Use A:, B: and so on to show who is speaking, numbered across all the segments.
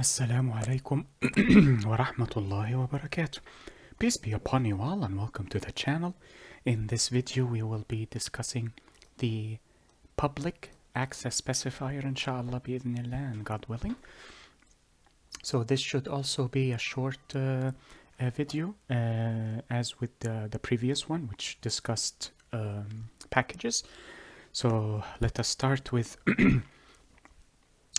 A: Assalamu alaikum wa rahmatullahi wa barakatuh. Peace be upon you all and welcome to the channel. In this video we will be discussing the public access specifier inshallah bi'idhnillah and God willing. So this should also be a short video as with the previous one which discussed packages. So let us start with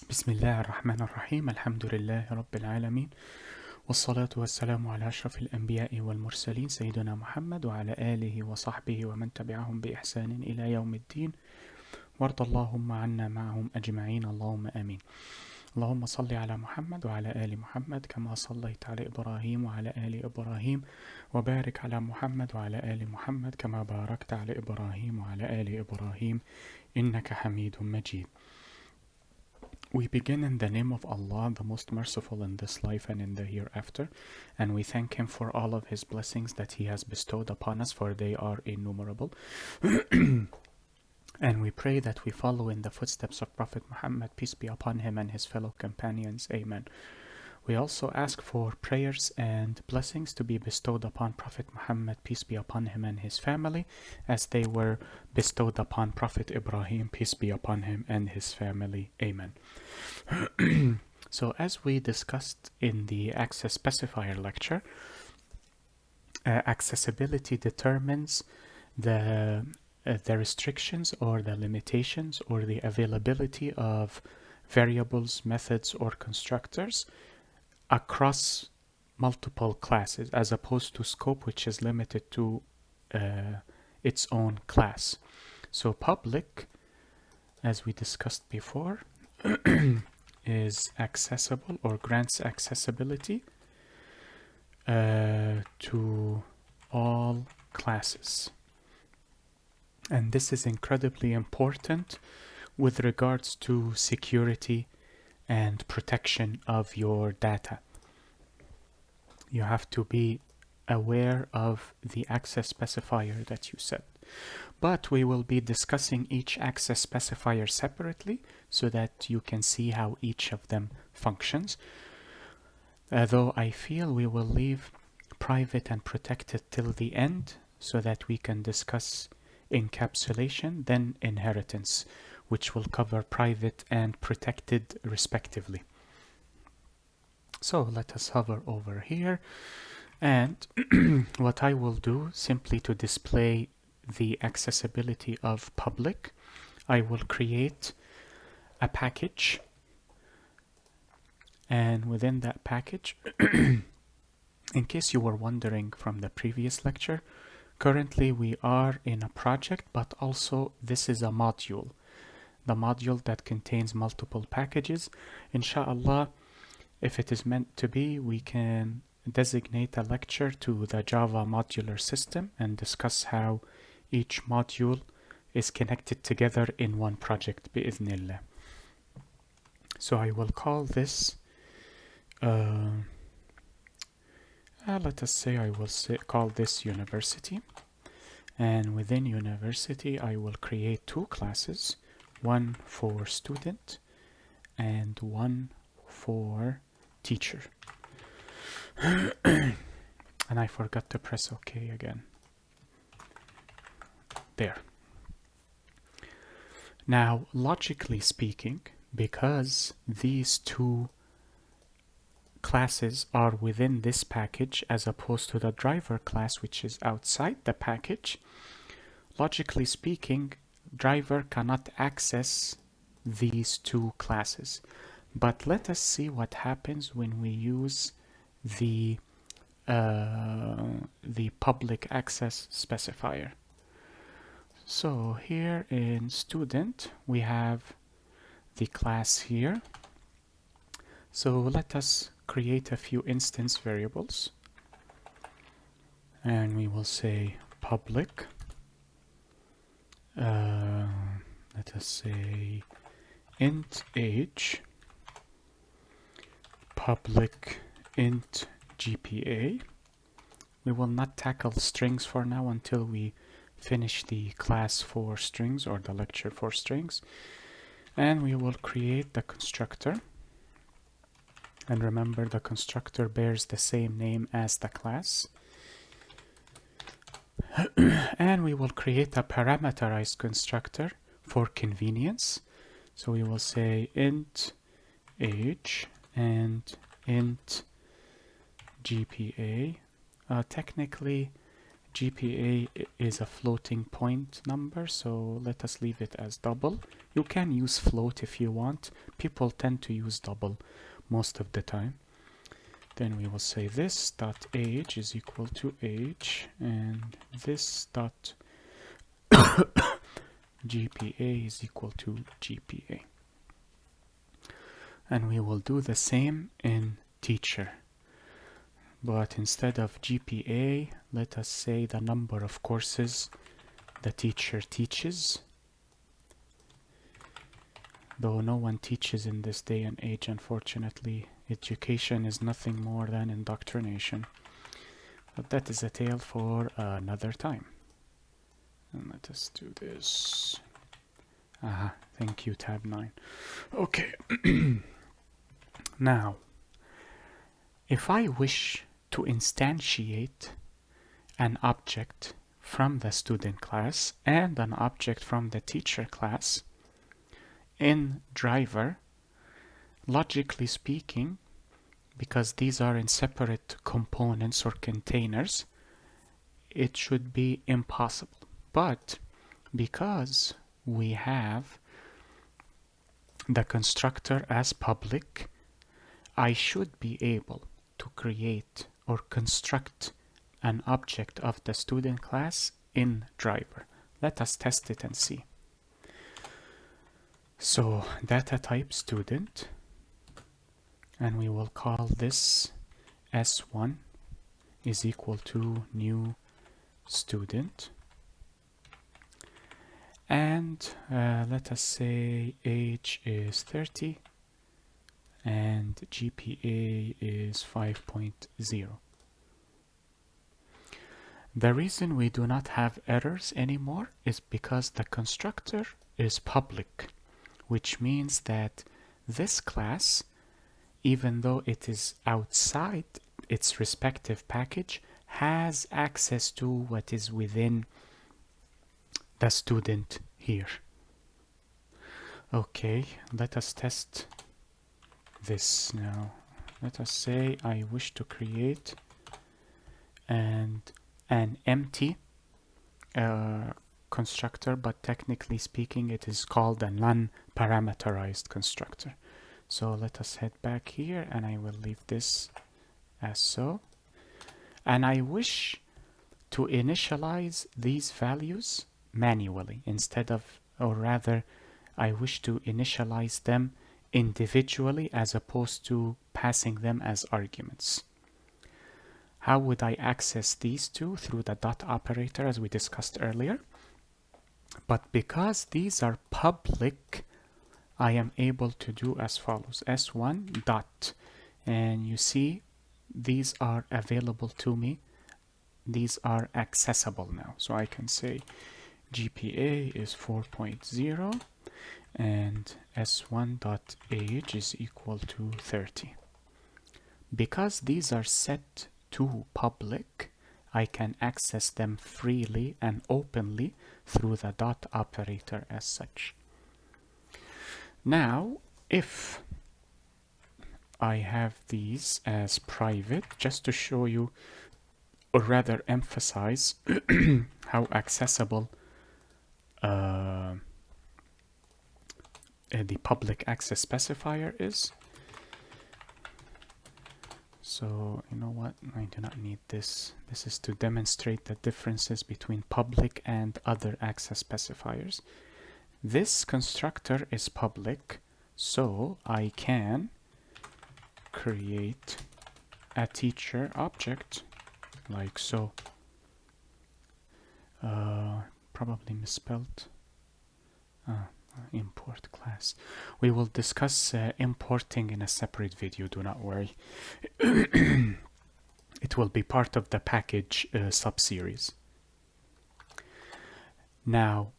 A: بسم الله الرحمن الرحيم الحمد لله رب العالمين والصلاة والسلام على أشرف الأنبياء والمرسلين سيدنا محمد وعلى آله وصحبه ومن تبعهم بإحسان إلى يوم الدين وارض اللهم عنا معهم أجمعين اللهم آمين. اللهم صل على محمد وعلى آل محمد كما صليت على إبراهيم وعلى آل إبراهيم وبارك على محمد وعلى آل محمد كما باركت على إبراهيم وعلى آل إبراهيم إنك حميد مجيد. We begin in the name of Allah, the most merciful in this life and in the hereafter, and we thank Him for all of His blessings that He has bestowed upon us, for they are innumerable. And we pray that we follow in the footsteps of Prophet Muhammad, peace be upon him, and his fellow companions. Amen. We also ask for prayers and blessings to be bestowed upon Prophet Muhammad, peace be upon him, and his family, as they were bestowed upon Prophet Ibrahim, peace be upon him, and his family. Amen. So as we discussed in the access specifier lecture, accessibility determines the restrictions or the limitations or the availability of variables, methods, or constructors across multiple classes, as opposed to scope, which is limited to its own class. So public, as we discussed before, is accessible or grants accessibility to all classes. And this is incredibly important with regards to security and protection of your data. You have to be aware of the access specifier that you set. But we will be discussing each access specifier separately so that you can see how each of them functions. Though I feel we will leave private and protected till the end so that we can discuss encapsulation, then inheritance, which will cover private and protected respectively. So let us hover over here, and what I will do, simply to display the accessibility of public, I will create a package, and within that package, in case you were wondering from the previous lecture, currently we are in a project, but also this is a module. The module that contains multiple packages. Inshallah, if it is meant to be, we can designate a lecture to the Java modular system and discuss how each module is connected together in one project, bi'idhnillah. So I will call this, let us say I will call this university. And within university, I will create two classes, one for student and one for teacher. And I forgot to press OK again. There. Now, logically speaking, because these two classes are within this package as opposed to the driver class, which is outside the package, logically speaking, driver cannot access these two classes. But let us see what happens when we use the public access specifier. So here in student, we have the class here. So let us create a few instance variables. And we will say public. Let us say int age, public int GPA. We will not tackle strings for now until we finish the class for strings or the lecture for strings. And we will create the constructor And remember, the constructor bears the same name as the class. And we will create a parameterized constructor for convenience. So we will say int age and int GPA. Technically, GPA is a floating point number, so let us leave it as double. You can use float if you want. People tend to use double most of the time. Then we will say this dot age is equal to age, and this dot GPA is equal to GPA. And we will do the same in teacher. But instead of GPA, let us say the number of courses the teacher teaches. Though no one teaches in this day and age, unfortunately. Education is nothing more than indoctrination. But that is a tale for another time. And let us do this. Thank you, tab 9. Okay. Now, if I wish to instantiate an object from the student class and an object from the teacher class in driver, logically speaking, because these are in separate components or containers, it should be impossible. But because we have the constructor as public, I should be able to create or construct an object of the student class in driver. Let us test it and see. So data type student, and we will call this S1 is equal to new student. And let us say age is 30 and GPA is 5.0. The reason we do not have errors anymore is because the constructor is public, which means that this class, even though it is outside its respective package, has access to what is within the student here. Okay, let us test this now. Let us say I wish to create an empty constructor, but technically speaking it is called a non-parameterized constructor. So let us head back here, and I will leave this as so. And I wish to initialize these values manually instead of, or rather, I wish to initialize them individually as opposed to passing them as arguments. How would I access these two? Through the dot operator, as we discussed earlier. But because these are public, I am able to do as follows: S1 dot, and you see these are available to me. These are accessible now. So I can say GPA is 4.0 and S1.age is equal to 30. Because these are set to public, I can access them freely and openly through the dot operator as such. Now, if I have these as private, just to show you, or rather emphasize how accessible the public access specifier is. So, you know what? I do not need this. This is to demonstrate the differences between public and other access specifiers. This constructor is public, so I can create a teacher object like so. Probably misspelled. Import class. We will discuss importing in a separate video, do not worry. It will be part of the package sub-series. Now,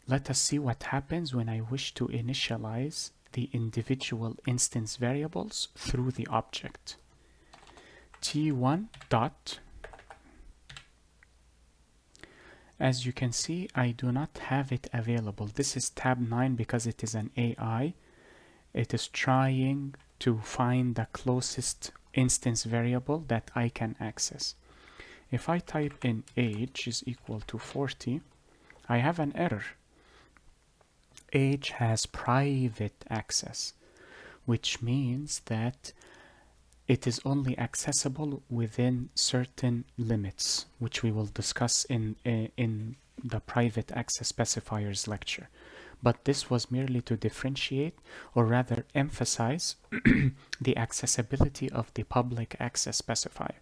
A: let us see what happens when I wish to initialize the individual instance variables through the object. T1 dot. As you can see, I do not have it available. This is tab 9 because it is an AI. It is trying to find the closest instance variable that I can access. If I type in age is equal to 40, I have an error. Age has private access, which means that it is only accessible within certain limits, which we will discuss in the private access specifiers lecture. But this was merely to differentiate, or rather emphasize, the accessibility of the public access specifier.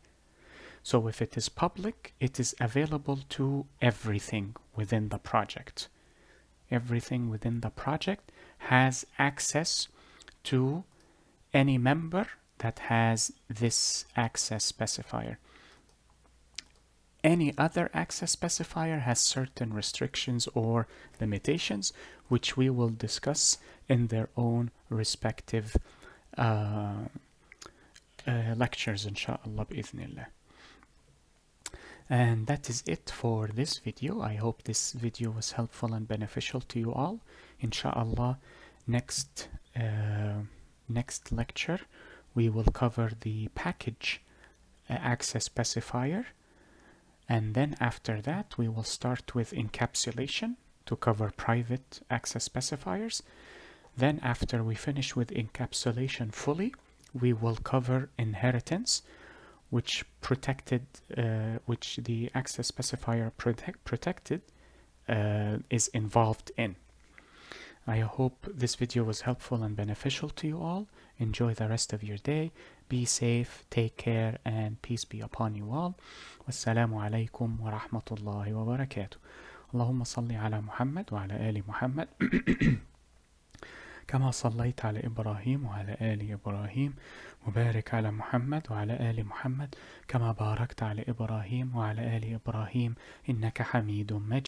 A: So if it is public, it is available to everything within the project. Everything within the project has access to any member that has this access specifier. Any other access specifier has certain restrictions or limitations, which we will discuss in their own respective lectures, inshallah, bi'idhnillah. And that is it for this video. I hope this video was helpful and beneficial to you all. Inshallah, next lecture we will cover the package access specifier, and then after that we will start with encapsulation to cover private access specifiers. Then after we finish with encapsulation fully, we will cover inheritance, which the access specifier protected is involved in. I hope this video was helpful and beneficial to you all. Enjoy the rest of your day. Be safe, take care, and peace be upon you all. Wassalamu alaikum wa rahmatullahi wa barakatuh. Allahumma salli ala Muhammad wa ala ali Muhammad. كما صليت على إبراهيم وعلى آل إبراهيم وبارك على محمد وعلى آل محمد كما باركت على إبراهيم وعلى آل إبراهيم إنك حميد مجيد.